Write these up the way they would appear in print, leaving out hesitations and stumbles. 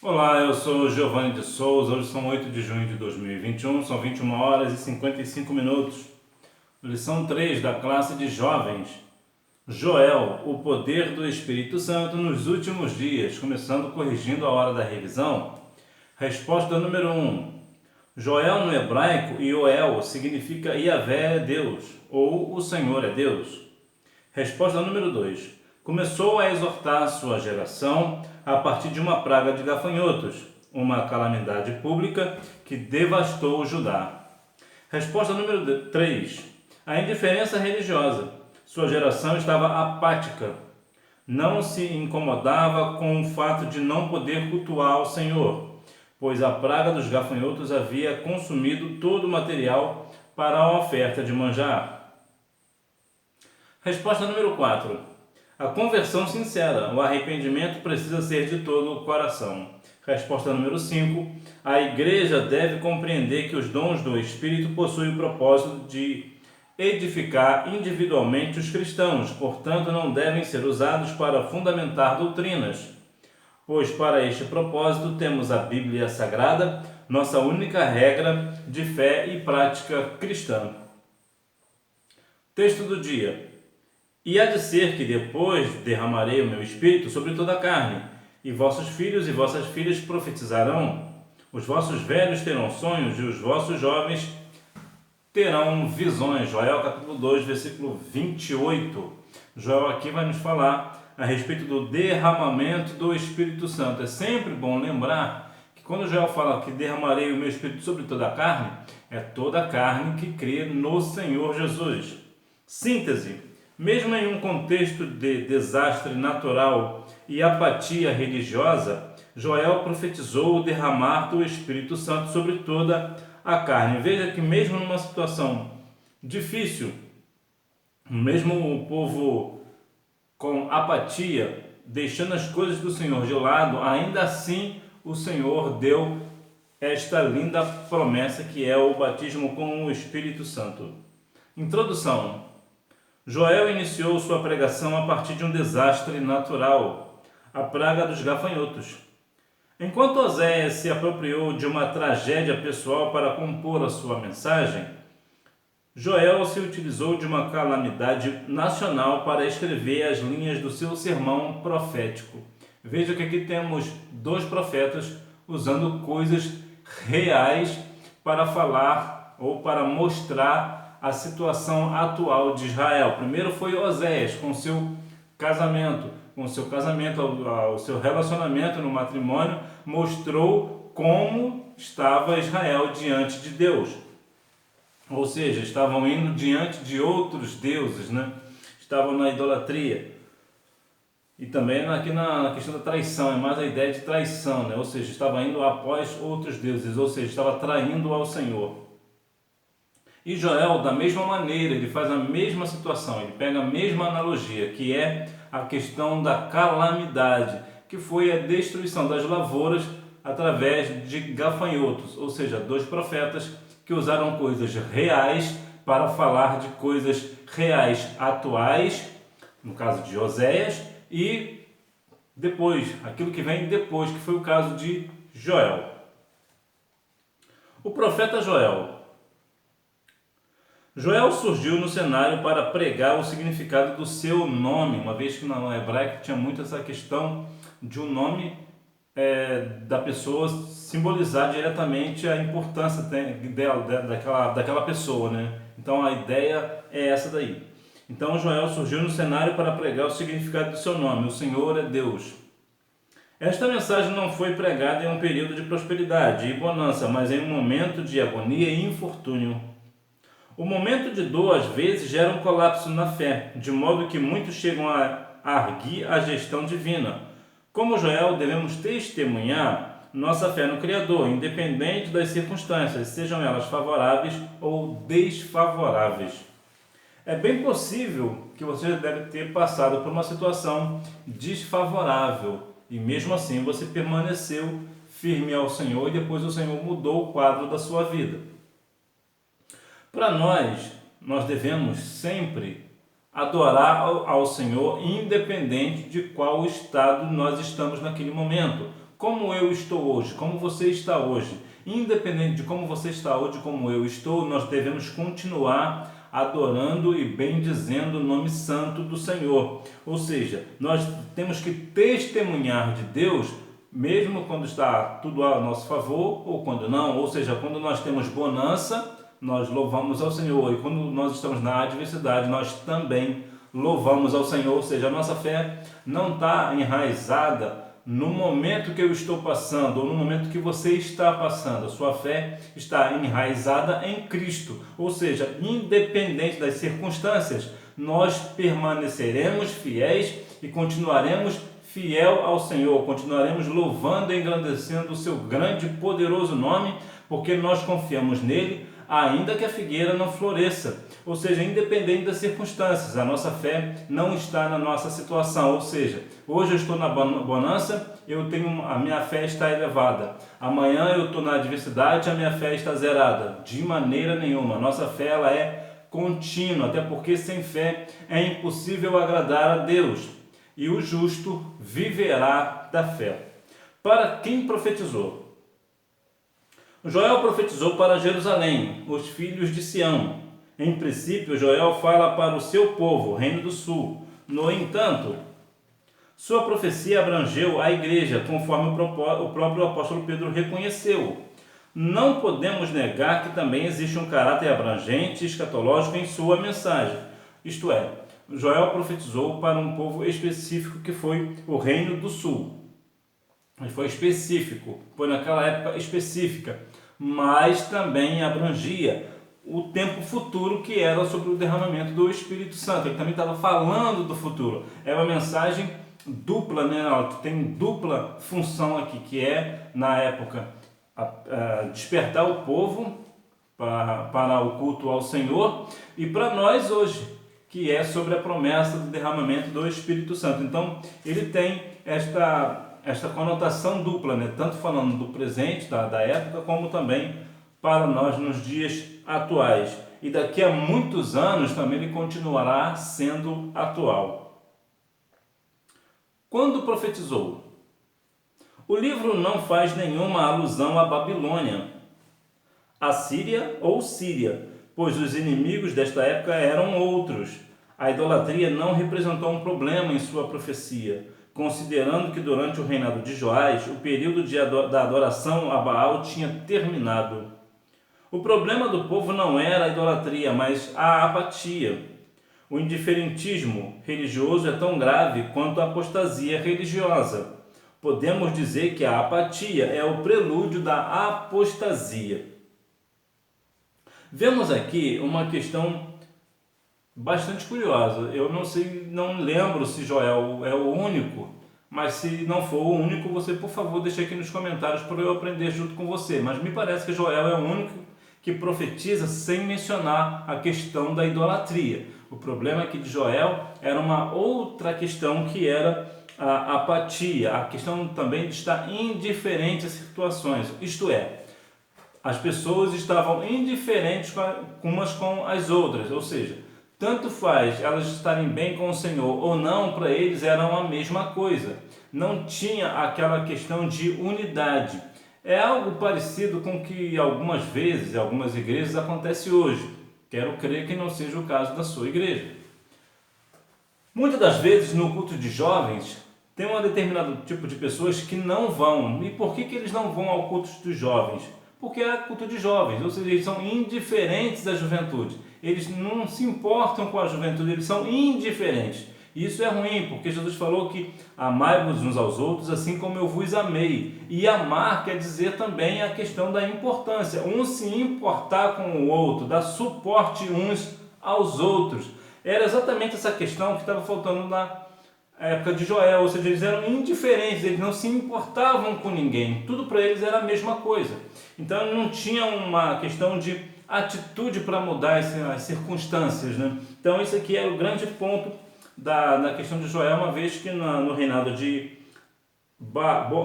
Olá, eu sou Giovanni de Souza. Hoje são 8 de junho de 2021, são 21 horas e 55 minutos. Lição 3 da classe de jovens. Joel, o poder do Espírito Santo nos últimos dias, começando corrigindo a hora da revisão. Resposta número 1. Joel no hebraico, Yoel, significa Yahvé é Deus, ou o Senhor é Deus. Resposta número 2. Começou a exortar sua geração a partir de uma praga de gafanhotos, uma calamidade pública que devastou Judá. Resposta número 3. A indiferença religiosa. Sua geração estava apática. Não se incomodava com o fato de não poder cultuar ao Senhor, pois a praga dos gafanhotos havia consumido todo o material para a oferta de manjar. Resposta número 4. A conversão sincera. O arrependimento precisa ser de todo o coração. Resposta número 5. A igreja deve compreender que os dons do Espírito possuem o propósito de edificar individualmente os cristãos, portanto não devem ser usados para fundamentar doutrinas, pois para este propósito temos a Bíblia Sagrada, nossa única regra de fé e prática cristã. Texto do dia. E há de ser que depois derramarei o meu espírito sobre toda a carne, e vossos filhos e vossas filhas profetizarão, os vossos velhos terão sonhos e os vossos jovens terão visões. Joel capítulo 2, versículo 28. Joel aqui vai nos falar a respeito do derramamento do Espírito Santo. É sempre bom lembrar que quando Joel fala que derramarei o meu espírito sobre toda a carne, é toda a carne que crê no Senhor Jesus. Síntese. Mesmo em um contexto de desastre natural e apatia religiosa, Joel profetizou o derramar do Espírito Santo sobre toda a carne. Veja que mesmo numa situação difícil, mesmo o povo com apatia, deixando as coisas do Senhor de lado, ainda assim o Senhor deu esta linda promessa que é o batismo com o Espírito Santo. Introdução. Joel iniciou sua pregação a partir de um desastre natural, a praga dos gafanhotos. Enquanto Oséias se apropriou de uma tragédia pessoal para compor a sua mensagem, Joel se utilizou de uma calamidade nacional para escrever as linhas do seu sermão profético. Veja que aqui temos dois profetas usando coisas reais para falar ou para mostrar a situação atual de Israel. Primeiro foi Oséias com seu casamento, o seu relacionamento no matrimônio, mostrou como estava Israel diante de Deus. Ou seja, estavam indo diante de outros deuses, né? Estavam na idolatria. E também aqui na questão da traição, é mais a ideia de traição, né? Ou seja, estava indo após outros deuses, ou seja, estava traindo ao Senhor. E Joel, da mesma maneira, ele faz a mesma situação, ele pega a mesma analogia, que é a questão da calamidade, que foi a destruição das lavouras através de gafanhotos, ou seja, dois profetas que usaram coisas reais para falar de coisas reais atuais, no caso de Oséias, e depois, aquilo que vem depois, que foi o caso de Joel. O profeta Joel. Joel surgiu no cenário para pregar o significado do seu nome, uma vez que no hebraico tinha muito essa questão de um nome da pessoa simbolizar diretamente a importância daquela pessoa, né? Então a ideia é essa daí. Então Joel surgiu no cenário para pregar o significado do seu nome, o Senhor é Deus. Esta mensagem não foi pregada em um período de prosperidade e bonança, mas em um momento de agonia e infortúnio. O momento de dor, às vezes, gera um colapso na fé, de modo que muitos chegam a arguir a gestão divina. Como Joel, devemos testemunhar nossa fé no Criador, independente das circunstâncias, sejam elas favoráveis ou desfavoráveis. É bem possível que você deve ter passado por uma situação desfavorável e mesmo assim você permaneceu firme ao Senhor e depois o Senhor mudou o quadro da sua vida. Para nós devemos sempre adorar ao Senhor, independente de qual estado nós estamos naquele momento. como eu estou hoje, como você está hoje, independente de como você está hoje, como eu estou, nós devemos continuar adorando e bendizendo o nome santo do Senhor. Ou seja, nós temos que testemunhar de Deus, mesmo quando está tudo a nosso favor ou quando não. Ou seja, quando nós temos bonança, nós louvamos ao Senhor, e quando nós estamos na adversidade, nós também louvamos ao Senhor. Ou seja, a nossa fé não está enraizada no momento que eu estou passando ou no momento que você está passando. A sua fé está enraizada em Cristo, ou seja, independente das circunstâncias, nós permaneceremos fiéis e continuaremos fiel ao Senhor, continuaremos louvando e engrandecendo o seu grande e poderoso nome, porque nós confiamos nele, ainda que a figueira não floresça. Ou seja, independente das circunstâncias, a nossa fé não está na nossa situação. Ou seja, hoje eu estou na bonança, a minha fé está elevada. Amanhã eu estou na adversidade, a minha fé está zerada. De maneira nenhuma. A nossa fé ela é contínua, até porque sem fé é impossível agradar a Deus. E o justo viverá da fé. Para quem profetizou? Joel profetizou para Jerusalém, os filhos de Sião. Em princípio, Joel fala para o seu povo, o Reino do Sul. No entanto, sua profecia abrangeu a igreja, conforme o próprio apóstolo Pedro reconheceu. Não podemos negar que também existe um caráter abrangente e escatológico em sua mensagem. Isto é, Joel profetizou para um povo específico que foi o Reino do Sul. Ele foi específico, foi naquela época específica, mas também abrangia o tempo futuro, que era sobre o derramamento do Espírito Santo. Ele também estava falando do futuro. É uma mensagem dupla, né? Ela tem dupla função aqui, que é, na época, despertar o povo para o culto ao Senhor, e para nós hoje, que é sobre a promessa do derramamento do Espírito Santo. Então, ele tem esta conotação dupla, né? Tanto falando do presente, da época, como também para nós nos dias atuais. E daqui a muitos anos também ele continuará sendo atual. Quando profetizou? O livro não faz nenhuma alusão à Babilônia, à Síria ou Síria, pois os inimigos desta época eram outros. A idolatria não representou um problema em sua profecia, considerando que durante o reinado de Joás, o período da adoração a Baal tinha terminado. O problema do povo não era a idolatria, mas a apatia. O indiferentismo religioso é tão grave quanto a apostasia religiosa. Podemos dizer que a apatia é o prelúdio da apostasia. Vemos aqui uma questão bastante curiosa. Eu não lembro se Joel é o único, mas se não for o único, você, por favor, deixe aqui nos comentários para eu aprender junto com você. Mas me parece que Joel é o único que profetiza sem mencionar a questão da idolatria. O problema aqui de Joel era uma outra questão, que era a apatia, a questão também de estar indiferente às situações. Isto é, as pessoas estavam indiferentes umas com as outras, ou seja, tanto faz elas estarem bem com o Senhor ou não, para eles eram a mesma coisa. Não tinha aquela questão de unidade. É algo parecido com o que algumas vezes, em algumas igrejas, acontece hoje. Quero crer que não seja o caso da sua igreja. Muitas das vezes, no culto de jovens, tem um determinado tipo de pessoas que não vão. E por que eles não vão ao culto dos jovens? Porque é culto de jovens, ou seja, eles são indiferentes à juventude. Eles não se importam com a juventude, eles são indiferentes. E isso é ruim, porque Jesus falou que amai-vos uns aos outros assim como eu vos amei. E amar quer dizer também a questão da importância. Um se importar com o outro, dar suporte uns aos outros. Era exatamente essa questão que estava faltando na época de Joel. Ou seja, eles eram indiferentes, eles não se importavam com ninguém. Tudo para eles era a mesma coisa. Então não tinha uma questão de atitude para mudar as circunstâncias, né? Então isso aqui é o grande ponto na questão de Joel, uma vez que no reinado de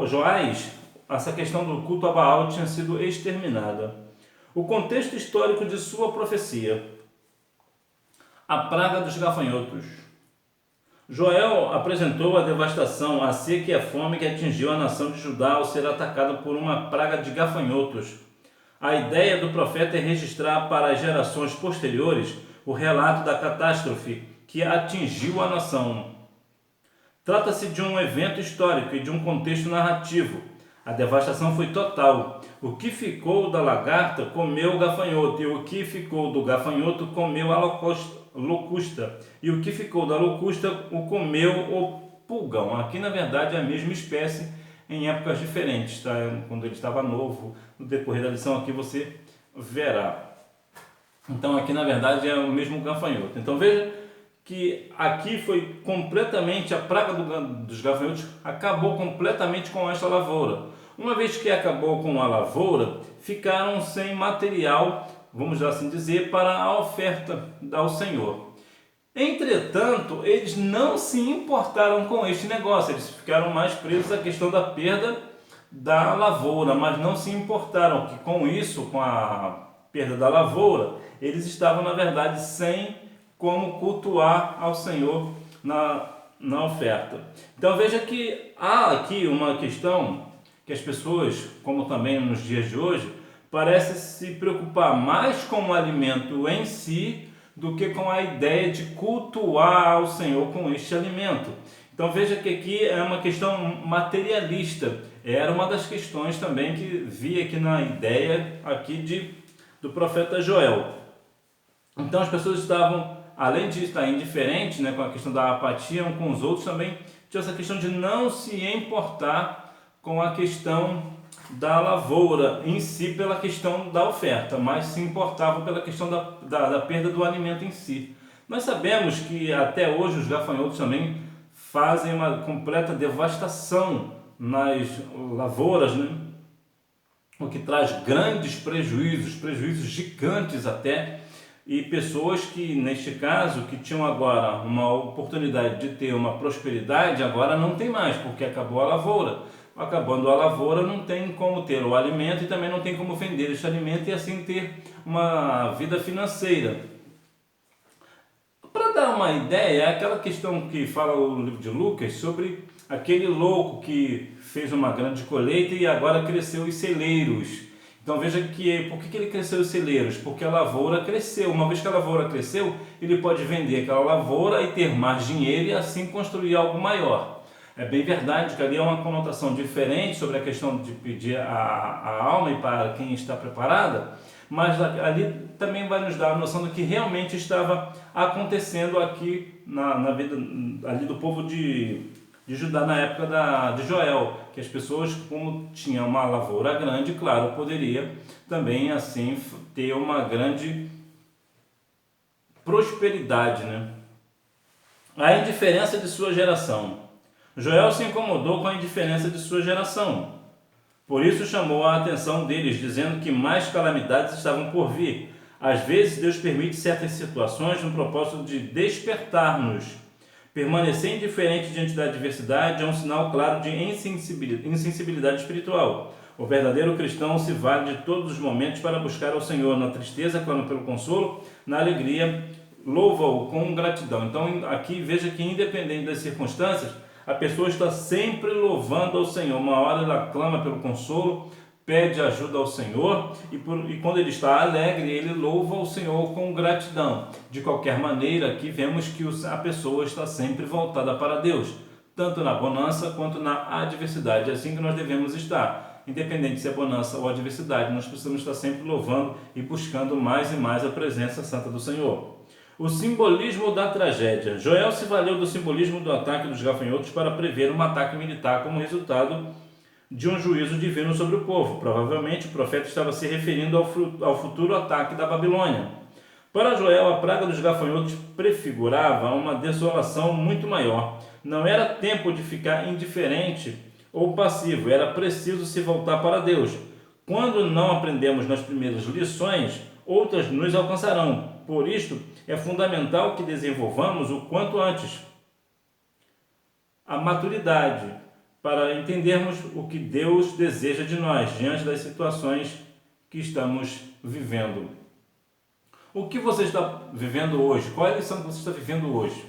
Joás, essa questão do culto a Baal tinha sido exterminada. O contexto histórico de sua profecia: a praga dos gafanhotos. Joel apresentou a devastação, a seca e a fome que atingiu a nação de Judá ao ser atacada por uma praga de gafanhotos. A ideia do profeta é registrar para as gerações posteriores o relato da catástrofe que atingiu a nação. Trata-se de um evento histórico e de um contexto narrativo. A devastação foi total. O que ficou da lagarta comeu o gafanhoto, e o que ficou do gafanhoto comeu a locusta, e o que ficou da locusta o comeu o pulgão. Aqui, na verdade, é a mesma espécie em épocas diferentes, tá? Quando ele estava novo, no decorrer da lição aqui você verá. Então, aqui, na verdade, é o mesmo gafanhoto. Então, veja que aqui foi completamente, a praga dos gafanhotos acabou completamente com esta lavoura. Uma vez que acabou com a lavoura, ficaram sem material, vamos assim dizer, para a oferta ao Senhor. Entretanto, eles não se importaram com este negócio, eles ficaram mais presos à questão da perda da lavoura, mas não se importaram que com isso, com a perda da lavoura, eles estavam, na verdade, sem como cultuar ao Senhor na oferta. Então veja que há aqui uma questão que as pessoas, como também nos dias de hoje, parecem se preocupar mais com o alimento em si do que com a ideia de cultuar ao Senhor com este alimento. Então veja que aqui é uma questão materialista. Era uma das questões também que vi aqui na ideia aqui do profeta Joel. Então as pessoas estavam, além de estar indiferentes, né, com a questão da apatia uns com os outros, também tinha essa questão de não se importar com a questão da lavoura em si, pela questão da oferta, mas se importavam pela questão da perda do alimento em si. Nós sabemos que até hoje os gafanhotos também fazem uma completa devastação nas lavouras, né? O que traz grandes prejuízos gigantes até, e pessoas que, neste caso, que tinham agora uma oportunidade de ter uma prosperidade, agora não tem mais, porque acabou a lavoura. Acabando a lavoura, não tem como ter o alimento e também não tem como vender esse alimento e assim ter uma vida financeira. Para dar uma ideia, é aquela questão que fala o livro de Lucas sobre aquele louco que fez uma grande colheita e agora cresceu os celeiros. Então veja que por que ele cresceu os celeiros? Porque a lavoura cresceu. Uma vez que a lavoura cresceu, ele pode vender aquela lavoura e ter mais dinheiro e assim construir algo maior. É bem verdade que ali é uma conotação diferente sobre a questão de pedir a alma e para quem está preparada, mas ali também vai nos dar a noção do que realmente estava acontecendo aqui na vida ali do povo de Judá na época de Joel, que as pessoas, como tinham uma lavoura grande, claro, poderia também assim ter uma grande prosperidade, né? A indiferença de sua geração. Joel se incomodou com a indiferença de sua geração. Por isso chamou a atenção deles, dizendo que mais calamidades estavam por vir. Às vezes Deus permite certas situações no propósito de despertar-nos. Permanecer indiferente diante da adversidade é um sinal claro de insensibilidade espiritual. O verdadeiro cristão se vale de todos os momentos para buscar ao Senhor. Na tristeza, clama pelo consolo, na alegria, louva-o com gratidão. Então aqui veja que independente das circunstâncias, a pessoa está sempre louvando ao Senhor. Uma hora ela clama pelo consolo, pede ajuda ao Senhor e quando ele está alegre, ele louva ao Senhor com gratidão. De qualquer maneira, aqui vemos que a pessoa está sempre voltada para Deus, tanto na bonança quanto na adversidade. É assim que nós devemos estar. Independente se é bonança ou adversidade, nós precisamos estar sempre louvando e buscando mais e mais a presença santa do Senhor. O simbolismo da tragédia. Joel se valeu do simbolismo do ataque dos gafanhotos para prever um ataque militar como resultado de um juízo divino sobre o povo. Provavelmente o profeta estava se referindo ao futuro ataque da Babilônia. Para Joel, a praga dos gafanhotos prefigurava uma desolação muito maior. Não era tempo de ficar indiferente ou passivo, era preciso se voltar para Deus. Quando não aprendemos nas primeiras lições, outras nos alcançarão. Por isto, é fundamental que desenvolvamos o quanto antes a maturidade para entendermos o que Deus deseja de nós diante das situações que estamos vivendo. O que você está vivendo hoje? Qual é a lição que você está vivendo hoje?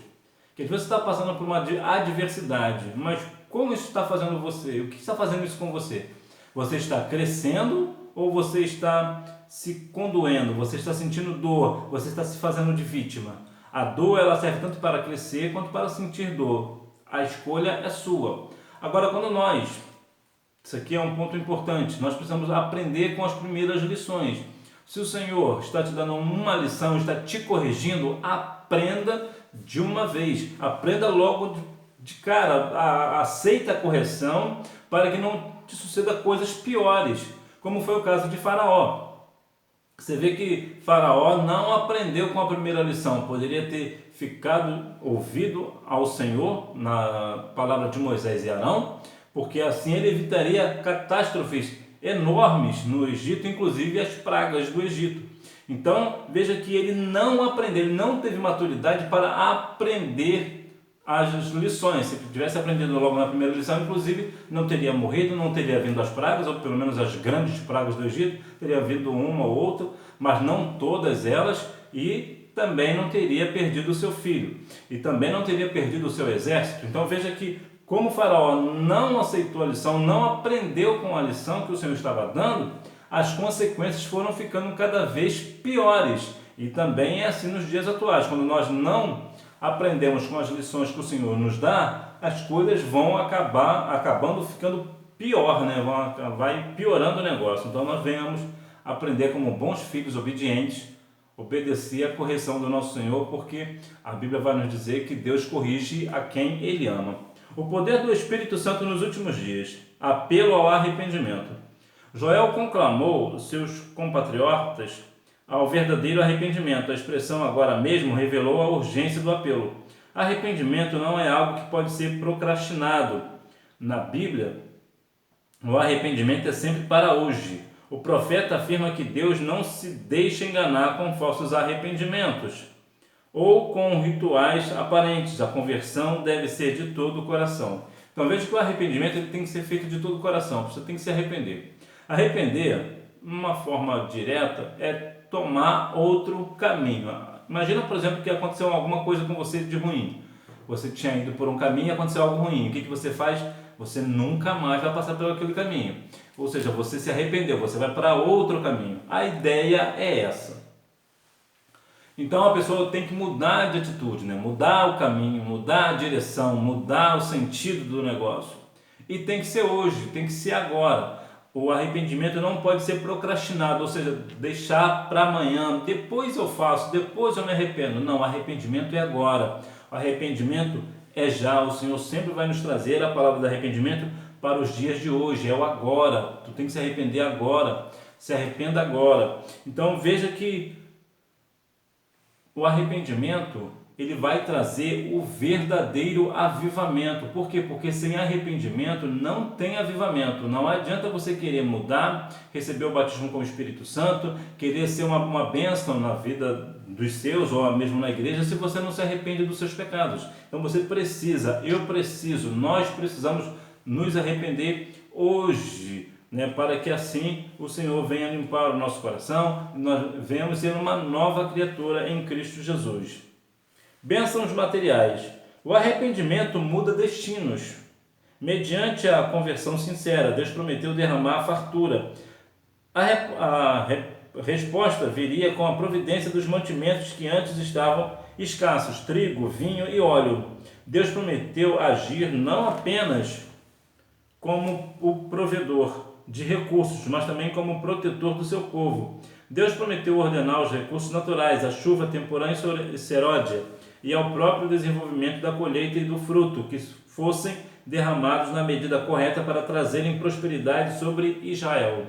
Que às vezes você está passando por uma adversidade, mas como isso está fazendo você? O que está fazendo isso com você? Você está crescendo ou você está se condoendo? Você está sentindo dor? Você está se fazendo de vítima? A dor, ela serve tanto para crescer quanto para sentir dor. A escolha é sua. Agora, isso aqui é um ponto importante, nós precisamos aprender com as primeiras lições. Se o Senhor está te dando uma lição, está te corrigindo, aprenda de uma vez. Aprenda logo de cara, aceita a correção para que não te suceda coisas piores, como foi o caso de Faraó. Você vê que Faraó não aprendeu com a primeira lição, poderia ter ouvido ao Senhor na palavra de Moisés e Arão, porque assim ele evitaria catástrofes enormes no Egito, inclusive as pragas do Egito. Então veja que ele não aprendeu, ele não teve maturidade para aprender as lições. Se tivesse aprendido logo na primeira lição, inclusive, não teria morrido, não teria vindo as pragas, ou pelo menos as grandes pragas do Egito, teria havido uma ou outra, mas não todas elas, e também não teria perdido o seu filho, e também não teria perdido o seu exército. Então veja que, como Faraó não aceitou a lição, não aprendeu com a lição que o Senhor estava dando, as consequências foram ficando cada vez piores. E também é assim nos dias atuais, quando nós não aprendemos com as lições que o Senhor nos dá, as coisas vão acabando ficando pior, né? Vai piorando o negócio. Então nós venhamos aprender como bons filhos obedientes, obedecer à correção do nosso Senhor, porque a Bíblia vai nos dizer que Deus corrige a quem Ele ama. O poder do Espírito Santo nos últimos dias, apelo ao arrependimento. Joel conclamou seus compatriotas ao verdadeiro arrependimento. A expressão agora mesmo revelou a urgência do apelo. Arrependimento não é algo que pode ser procrastinado. Na Bíblia, o arrependimento é sempre para hoje. O profeta afirma que Deus não se deixa enganar com falsos arrependimentos ou com rituais aparentes. A conversão deve ser de todo o coração. Então veja que o arrependimento ele tem que ser feito de todo o coração. Você tem que se arrepender. Arrepender, de uma forma direta, é tomar outro caminho. Imagina, por exemplo, que aconteceu alguma coisa com você de ruim. Você tinha ido por um caminho e aconteceu algo ruim. O que você faz? Você nunca mais vai passar por aquele caminho. Ou seja, você se arrependeu, você vai para outro caminho. A ideia é essa. Então a pessoa tem que mudar de atitude, né? Mudar o caminho, mudar a direção, mudar o sentido do negócio. E tem que ser hoje, tem que ser agora. O arrependimento não pode ser procrastinado, ou seja, deixar para amanhã, depois eu faço, depois eu me arrependo. Não, arrependimento é agora. O arrependimento é já. O Senhor sempre vai nos trazer a palavra do arrependimento para os dias de hoje, é o agora. Tu tem que se arrepender agora, se arrependa agora. Então veja que o arrependimento ele vai trazer o verdadeiro avivamento. Por quê? Porque sem arrependimento não tem avivamento. Não adianta você querer mudar, receber o batismo com o Espírito Santo, querer ser uma bênção na vida dos seus ou mesmo na igreja, se você não se arrepende dos seus pecados. Então você precisa, eu preciso, nós precisamos nos arrepender hoje, né, para que assim o Senhor venha limpar o nosso coração e nós venhamos ser uma nova criatura em Cristo Jesus. Bênçãos materiais. O arrependimento muda destinos. Mediante a conversão sincera, Deus prometeu derramar a fartura. A resposta viria com a providência dos mantimentos que antes estavam escassos, trigo, vinho e óleo. Deus prometeu agir não apenas como o provedor de recursos, mas também como protetor do seu povo. Deus prometeu ordenar os recursos naturais, a chuva temporã e seródia, e ao próprio desenvolvimento da colheita e do fruto, que fossem derramados na medida correta para trazerem prosperidade sobre Israel.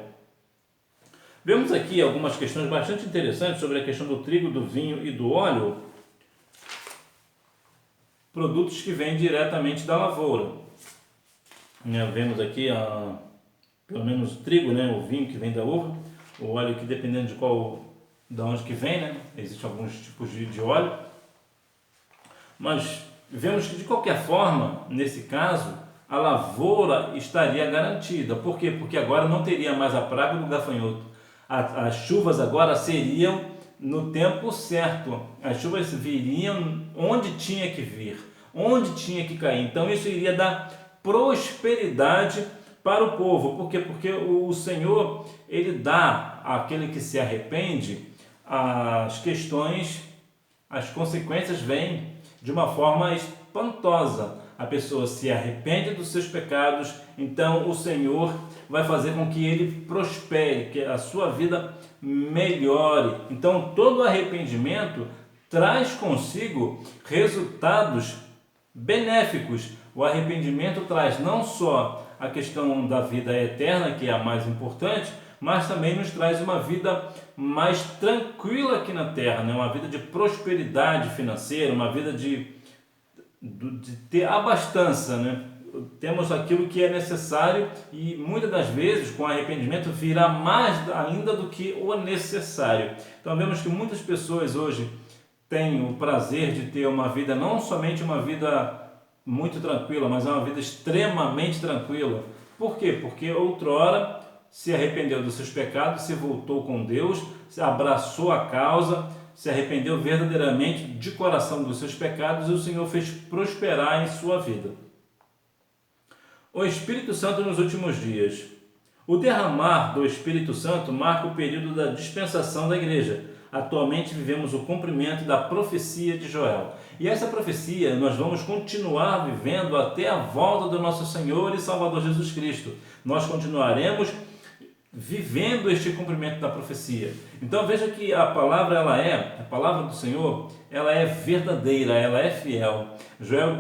Vemos aqui algumas questões bastante interessantes sobre a questão do trigo, do vinho e do óleo, produtos que vêm diretamente da lavoura. Vemos aqui pelo menos o trigo, né, o vinho que vem da uva, o óleo que dependendo de onde que vem, né, existem alguns tipos de óleo. Mas vemos que de qualquer forma, nesse caso, a lavoura estaria garantida. Por quê? Porque agora não teria mais a praga do gafanhoto. As chuvas agora seriam no tempo certo. As chuvas viriam onde tinha que vir. onde tinha que cair. Então isso iria dar prosperidade para o povo. Por quê? Porque o Senhor, ele dá àquele que se arrepende as questões, as consequências vêm de uma forma espantosa. A pessoa se arrepende dos seus pecados, então o Senhor vai fazer com que ele prospere, que a sua vida melhore. Então todo arrependimento traz consigo resultados benéficos. O arrependimento traz não só a questão da vida eterna, que é a mais importante, mas também nos traz uma vida mais tranquila aqui na terra, né? Uma vida de prosperidade financeira, uma vida de ter abastança, né? Temos aquilo que é necessário e muitas das vezes com arrependimento virá mais ainda do que o necessário. Então vemos que muitas pessoas hoje têm o prazer de ter uma vida, não somente uma vida muito tranquila, mas é uma vida extremamente tranquila. Por quê? Porque outrora se arrependeu dos seus pecados, se voltou com Deus, se abraçou a causa, se arrependeu verdadeiramente de coração dos seus pecados e o Senhor fez prosperar em sua vida. O Espírito Santo nos últimos dias. O derramar do Espírito Santo marca o período da dispensação da igreja. Atualmente vivemos o cumprimento da profecia de Joel. E essa profecia nós vamos continuar vivendo até a volta do nosso Senhor e Salvador Jesus Cristo. Nós continuaremos vivendo este cumprimento da profecia. Então veja que a palavra a palavra do Senhor, ela é verdadeira, ela é fiel. Joel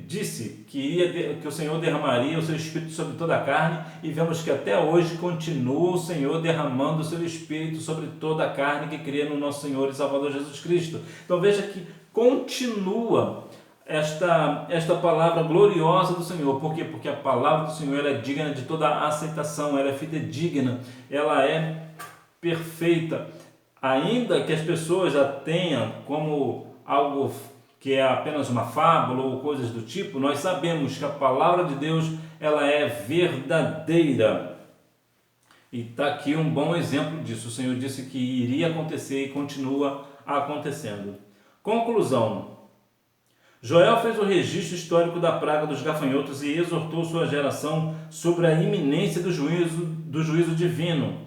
disse que o Senhor derramaria o seu Espírito sobre toda a carne e vemos que até hoje continua o Senhor derramando o seu Espírito sobre toda a carne que crê no nosso Senhor e Salvador Jesus Cristo. Então veja que continua esta palavra gloriosa do Senhor. Por quê? Porque a palavra do Senhor ela é digna de toda a aceitação, ela é fidedigna, ela é perfeita. Ainda que as pessoas a tenham como algo que é apenas uma fábula ou coisas do tipo, nós sabemos que a palavra de Deus ela é verdadeira. E está aqui um bom exemplo disso. O Senhor disse que iria acontecer e continua acontecendo. Conclusão. Joel fez o registro histórico da praga dos gafanhotos e exortou sua geração sobre a iminência do juízo divino.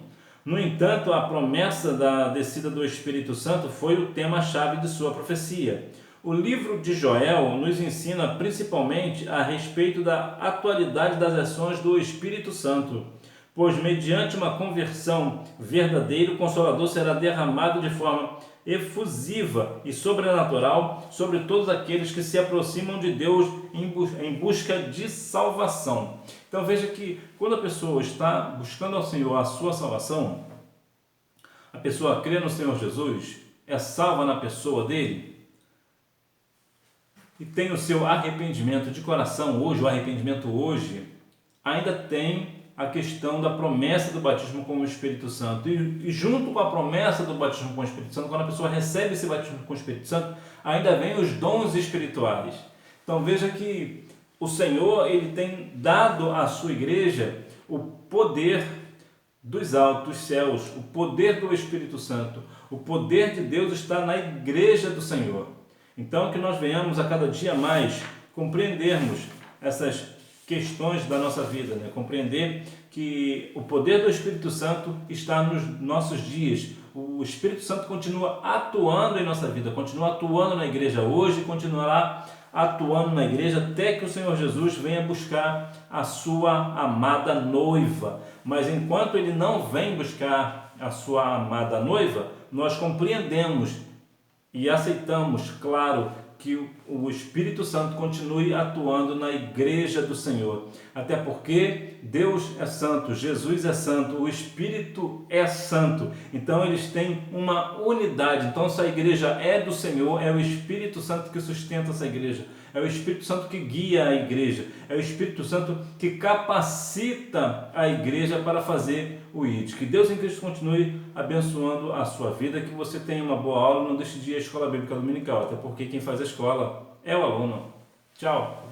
No entanto, a promessa da descida do Espírito Santo foi o tema-chave de sua profecia. O livro de Joel nos ensina principalmente a respeito da atualidade das ações do Espírito Santo, pois mediante uma conversão verdadeira, o Consolador será derramado de forma efusiva e sobrenatural sobre todos aqueles que se aproximam de Deus em busca de salvação. Então veja que quando a pessoa está buscando ao Senhor a sua salvação, a pessoa crê no Senhor Jesus, é salva na pessoa dele e tem o seu arrependimento de coração hoje. O arrependimento hoje ainda tem a questão da promessa do batismo com o Espírito Santo. E junto com a promessa do batismo com o Espírito Santo, quando a pessoa recebe esse batismo com o Espírito Santo, ainda vem os dons espirituais. Então veja que o Senhor ele tem dado à sua igreja o poder dos altos céus, o poder do Espírito Santo. O poder de Deus está na igreja do Senhor. Então que nós venhamos a cada dia mais compreendermos essas questões da nossa vida, né? Compreender que o poder do Espírito Santo está nos nossos dias. O Espírito Santo continua atuando em nossa vida, continua atuando na igreja hoje, continuará atuando na igreja até que o Senhor Jesus venha buscar a sua amada noiva. Mas enquanto ele não vem buscar a sua amada noiva, nós compreendemos e aceitamos, claro, que o Espírito Santo continue atuando na igreja do Senhor. Até porque Deus é santo, Jesus é santo, o Espírito é santo. Então eles têm uma unidade. Então se a igreja é do Senhor, é o Espírito Santo que sustenta essa igreja. É o Espírito Santo que guia a igreja. É o Espírito Santo que capacita a igreja para fazer o ID. Que Deus em Cristo continue abençoando a sua vida. Que você tenha uma boa aula. Não deixe de ir à Escola Bíblica Dominical. Até porque quem faz a escola é o aluno. Tchau!